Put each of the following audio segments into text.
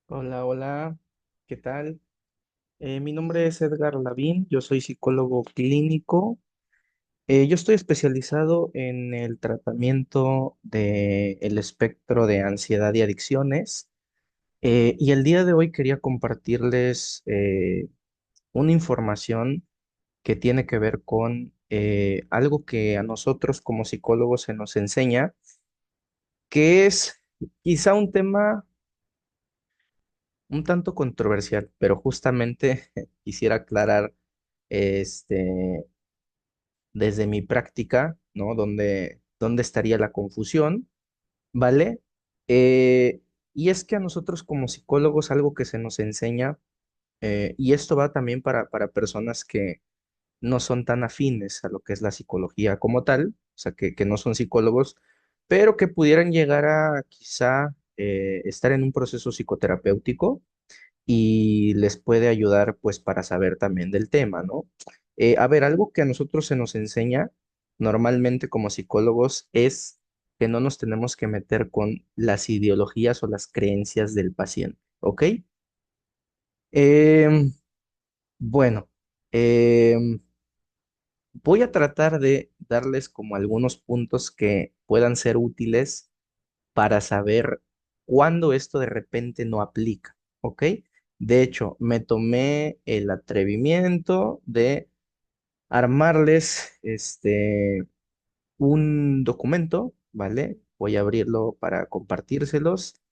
Hola, hola, ¿qué tal? Mi nombre es Edgar Lavín, yo soy psicólogo clínico. Yo estoy especializado en el tratamiento del espectro de ansiedad y adicciones. Y el día de hoy quería compartirles una información que tiene que ver con algo que a nosotros como psicólogos se nos enseña, que es quizá un tema un tanto controversial, pero justamente quisiera aclarar este, desde mi práctica, ¿no? ¿Dónde estaría la confusión? ¿Vale? Y es que a nosotros como psicólogos algo que se nos enseña, y esto va también para personas que no son tan afines a lo que es la psicología como tal, o sea, que no son psicólogos, pero que pudieran llegar a quizá estar en un proceso psicoterapéutico y les puede ayudar pues para saber también del tema, ¿no? A ver, algo que a nosotros se nos enseña normalmente como psicólogos es que no nos tenemos que meter con las ideologías o las creencias del paciente, ¿ok? Em, bueno, em, voy a tratar de darles como algunos puntos que puedan ser útiles para saber cuándo esto de repente no aplica, ¿ok? De hecho, me tomé el atrevimiento de armarles un documento, ¿vale? Voy a abrirlo para compartírselos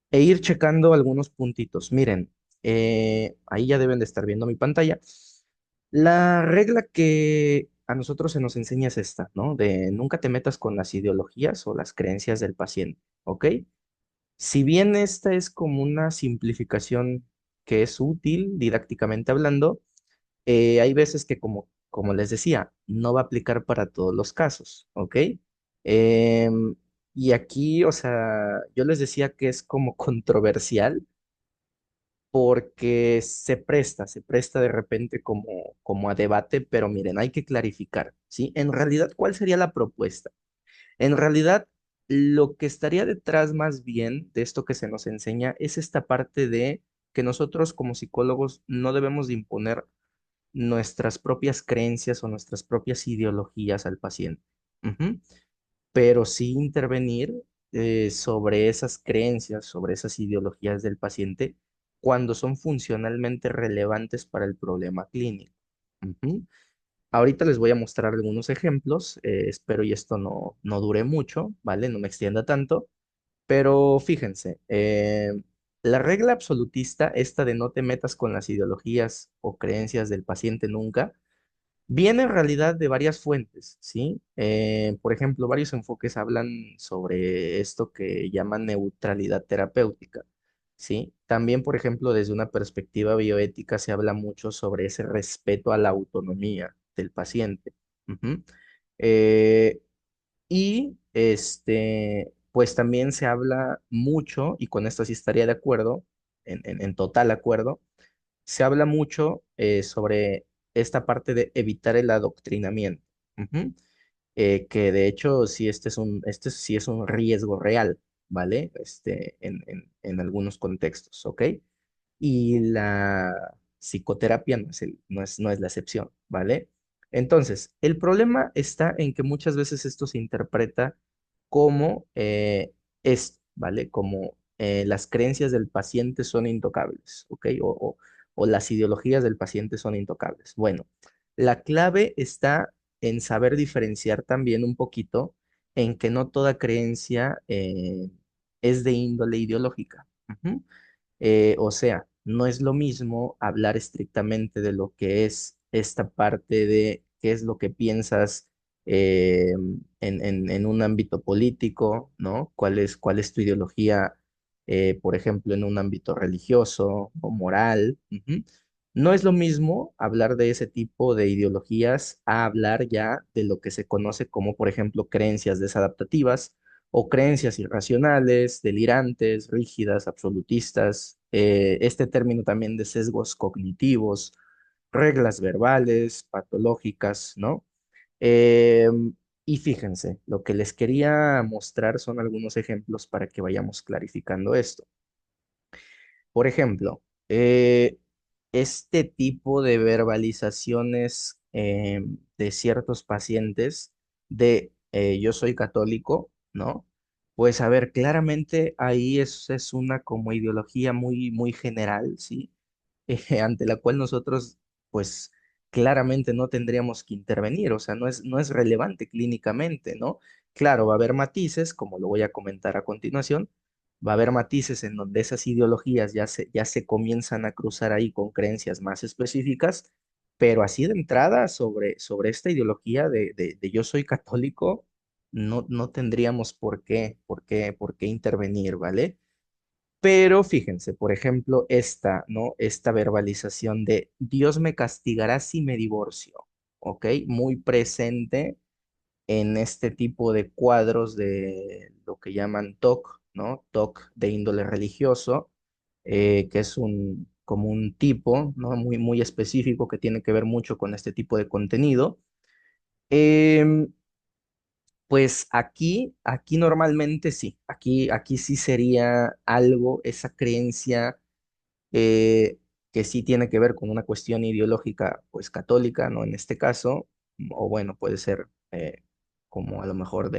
e ir checando algunos puntitos. Miren, ahí ya deben de estar viendo mi pantalla. La regla que a nosotros se nos enseña es esta, ¿no? De nunca te metas con las ideologías o las creencias del paciente, ¿ok? Si bien esta es como una simplificación que es útil didácticamente hablando, hay veces que como les decía, no va a aplicar para todos los casos, ¿ok? Em, y aquí, o sea, yo les decía que es como controversial porque se presta de repente como a debate, pero miren, hay que clarificar, ¿sí? En realidad, ¿cuál sería la propuesta? En realidad, lo que estaría detrás más bien de esto que se nos enseña es esta parte de que nosotros como psicólogos no debemos de imponer nuestras propias creencias o nuestras propias ideologías al paciente. Ujú. Pero sí intervenir sobre esas creencias, sobre esas ideologías del paciente cuando son funcionalmente relevantes para el problema clínico. Ujú. Ahorita les voy a mostrar algunos ejemplos, espero y esto no dure mucho, ¿vale? No me extienda tanto, pero fíjense, la regla absolutista, esta de no te metas con las ideologías o creencias del paciente nunca, viene en realidad de varias fuentes, ¿sí? Por ejemplo, varios enfoques hablan sobre esto que llaman neutralidad terapéutica, ¿sí? También, por ejemplo, desde una perspectiva bioética se habla mucho sobre ese respeto a la autonomía del paciente. Ujú. Eh, pues también se habla mucho, y con esto sí estaría de acuerdo, en total acuerdo, se habla mucho sobre esta parte de evitar el adoctrinamiento. Ujú. Que de hecho sí este sí es un riesgo real, ¿vale? En algunos contextos, ¿ok? Y la psicoterapia no es la excepción, ¿vale? Entonces, el problema está en que muchas veces esto se interpreta como esto, ¿vale? Como las creencias del paciente son intocables, ¿ok? O las ideologías del paciente son intocables. Bueno, la clave está en saber diferenciar también un poquito en que no toda creencia es de índole ideológica. Ujú. O sea, no es lo mismo hablar estrictamente de lo que es esta parte de qué es lo que piensas en un ámbito político, ¿no? Cuál es tu ideología, por ejemplo, en un ámbito religioso o moral? Ujú. No es lo mismo hablar de ese tipo de ideologías a hablar ya de lo que se conoce como, por ejemplo, creencias desadaptativas o creencias irracionales, delirantes, rígidas, absolutistas, este término también de sesgos cognitivos, reglas verbales, patológicas, ¿no? Eh, y fíjense, lo que les quería mostrar son algunos ejemplos para que vayamos clarificando esto. Por ejemplo, este tipo de verbalizaciones de ciertos pacientes de yo soy católico, ¿no? Pues a ver, claramente ahí es una como ideología muy, muy general, ¿sí? Ante la cual nosotros, pues claramente no tendríamos que intervenir, o sea, no es relevante clínicamente, ¿no? Claro, va a haber matices, como lo voy a comentar a continuación, va a haber matices en donde esas ideologías ya se comienzan a cruzar ahí con creencias más específicas, pero así de entrada sobre esta ideología de yo soy católico, no tendríamos por qué intervenir, ¿vale? Pero fíjense, por ejemplo, esta, ¿no? Esta verbalización de Dios me castigará si me divorcio, ¿ok? Muy presente en este tipo de cuadros de lo que llaman TOC, ¿no? TOC de índole religioso, que es como un tipo, ¿no? Muy, muy específico que tiene que ver mucho con este tipo de contenido. Em, pues aquí normalmente sí, aquí sí sería algo, esa creencia que sí tiene que ver con una cuestión ideológica, pues católica, ¿no? En este caso, o bueno, puede ser como a lo mejor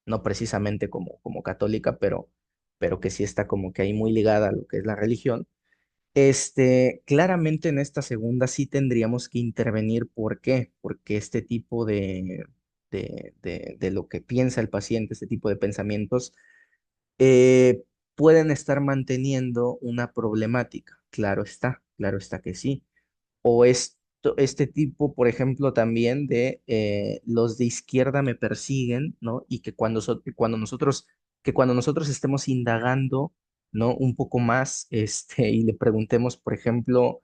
no precisamente como católica, pero que sí está como que ahí muy ligada a lo que es la religión. Claramente en esta segunda sí tendríamos que intervenir. ¿Por qué? Porque este tipo de lo que piensa el paciente, este tipo de pensamientos, eh, pueden estar manteniendo una problemática. Claro está que sí. O este tipo, por ejemplo, también de los de izquierda me persiguen, ¿no? Y que que cuando nosotros estemos indagando, ¿no? Un poco más, y le preguntemos, por ejemplo,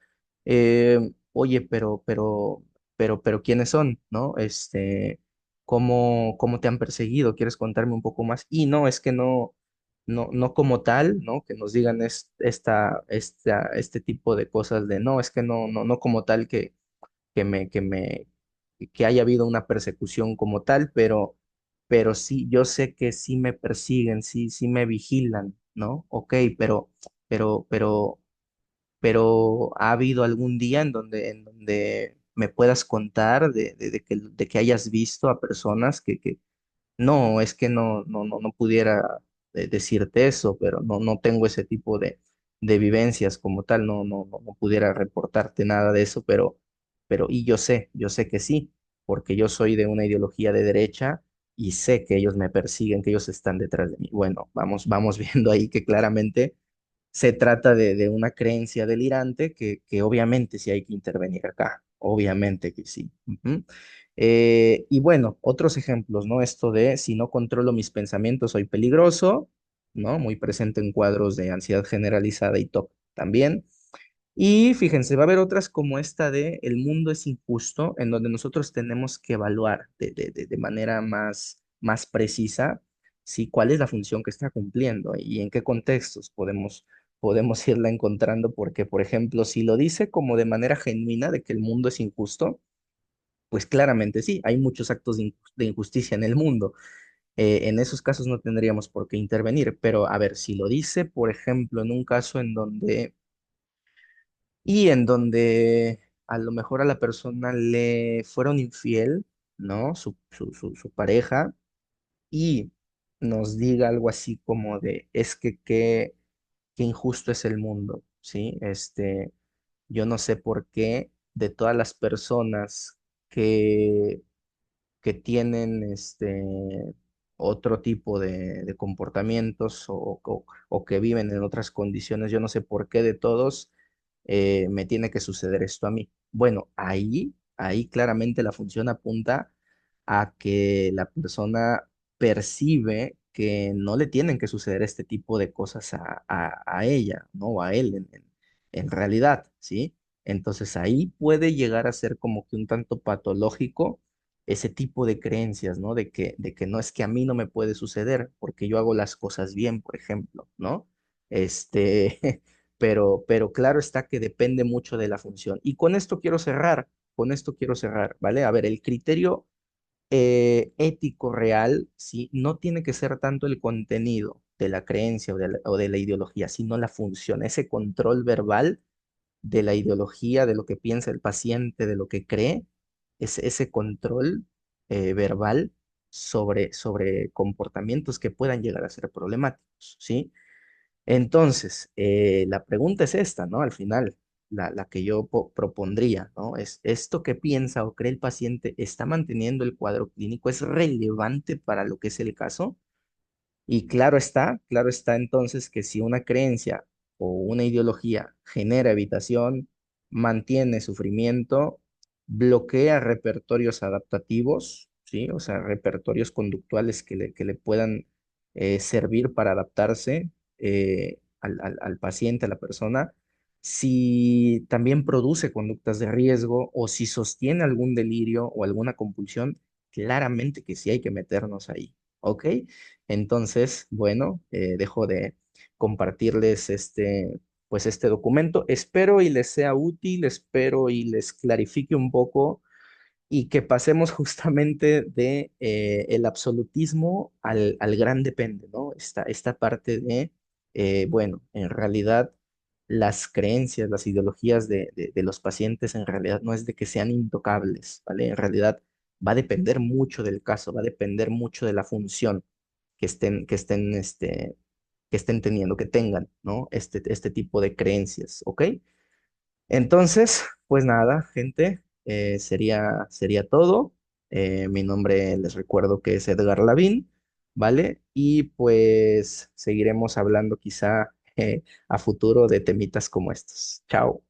oye, pero, ¿quiénes son? ¿No? ¿Cómo te han perseguido? ¿Quieres contarme un poco más? Y no, es que no como tal, ¿no? Que nos digan este tipo de cosas de no, es que no como tal que me, que me, que haya habido una persecución como tal, pero sí, yo sé que sí me persiguen, sí me vigilan, ¿no? Ok, pero, pero, pero ¿ha habido algún día en donde me puedas contar de que hayas visto a personas que no, es que no pudiera decirte eso, pero no tengo ese tipo de vivencias como tal, no pudiera reportarte nada de eso, y yo sé que sí, porque yo soy de una ideología de derecha y sé que ellos me persiguen, que ellos están detrás de mí. Bueno, vamos viendo ahí que claramente se trata de una creencia delirante que obviamente sí hay que intervenir acá, obviamente que sí. Ujú. Y bueno, otros ejemplos, ¿no? Esto de si no controlo mis pensamientos soy peligroso, ¿no? Muy presente en cuadros de ansiedad generalizada y TOC también. Y fíjense, va a haber otras como esta de el mundo es injusto, en donde nosotros tenemos que evaluar de manera más precisa, ¿sí? Cuál es la función que está cumpliendo y en qué contextos podemos irla encontrando, porque, por ejemplo, si lo dice como de manera genuina de que el mundo es injusto, pues claramente sí, hay muchos actos de injusticia en el mundo. En esos casos no tendríamos por qué intervenir, pero a ver, si lo dice, por ejemplo, en un caso en donde a lo mejor a la persona le fueron infiel, ¿no? Su pareja, y nos diga algo así como de, es que qué injusto es el mundo, ¿sí? Yo no sé por qué de todas las personas que, que tienen otro tipo de comportamientos o que viven en otras condiciones, yo no sé por qué de todos me tiene que suceder esto a mí. Bueno, ahí claramente la función apunta a que la persona percibe que no le tienen que suceder este tipo de cosas a ella, ¿no? O a él en realidad, ¿sí? Entonces ahí puede llegar a ser como que un tanto patológico ese tipo de creencias, ¿no? De que no es que a mí no me puede suceder porque yo hago las cosas bien, por ejemplo, ¿no? Este, pero claro está que depende mucho de la función. Y con esto quiero cerrar, ¿vale? A ver, el criterio ético real, ¿sí? No tiene que ser tanto el contenido, de la creencia o de la ideología, sino la función, ese control verbal de la ideología, de lo que piensa el paciente, de lo que cree, ese control verbal sobre comportamientos que puedan llegar a ser problemáticos, ¿sí? Entonces, la pregunta es esta, ¿no? Al final, la que yo propondría, ¿no? Es, ¿esto que piensa o cree el paciente está manteniendo el cuadro clínico? ¿Es relevante para lo que es el caso? Y claro está entonces que si una creencia o una ideología genera evitación, mantiene sufrimiento, bloquea repertorios adaptativos, ¿sí? O sea, repertorios conductuales que le puedan servir para adaptarse al paciente, a la persona, si también produce conductas de riesgo o si sostiene algún delirio o alguna compulsión, claramente que sí hay que meternos ahí, ¿ok? Entonces, bueno, dejo de compartirles pues este documento. Espero y les sea útil, espero y les clarifique un poco y que pasemos justamente de el absolutismo al gran depende, ¿no? Esta parte de, bueno, en realidad las creencias, las ideologías de los pacientes en realidad no es de que sean intocables, ¿vale? En realidad va a depender mucho del caso, va a depender mucho de la función que estén teniendo, que tengan, ¿no? Este tipo de creencias, ¿ok? Entonces, pues nada, gente, sería todo. Mi nombre, les recuerdo que es Edgar Lavín, ¿vale? Y pues seguiremos hablando quizá a futuro de temitas como estos. Chao.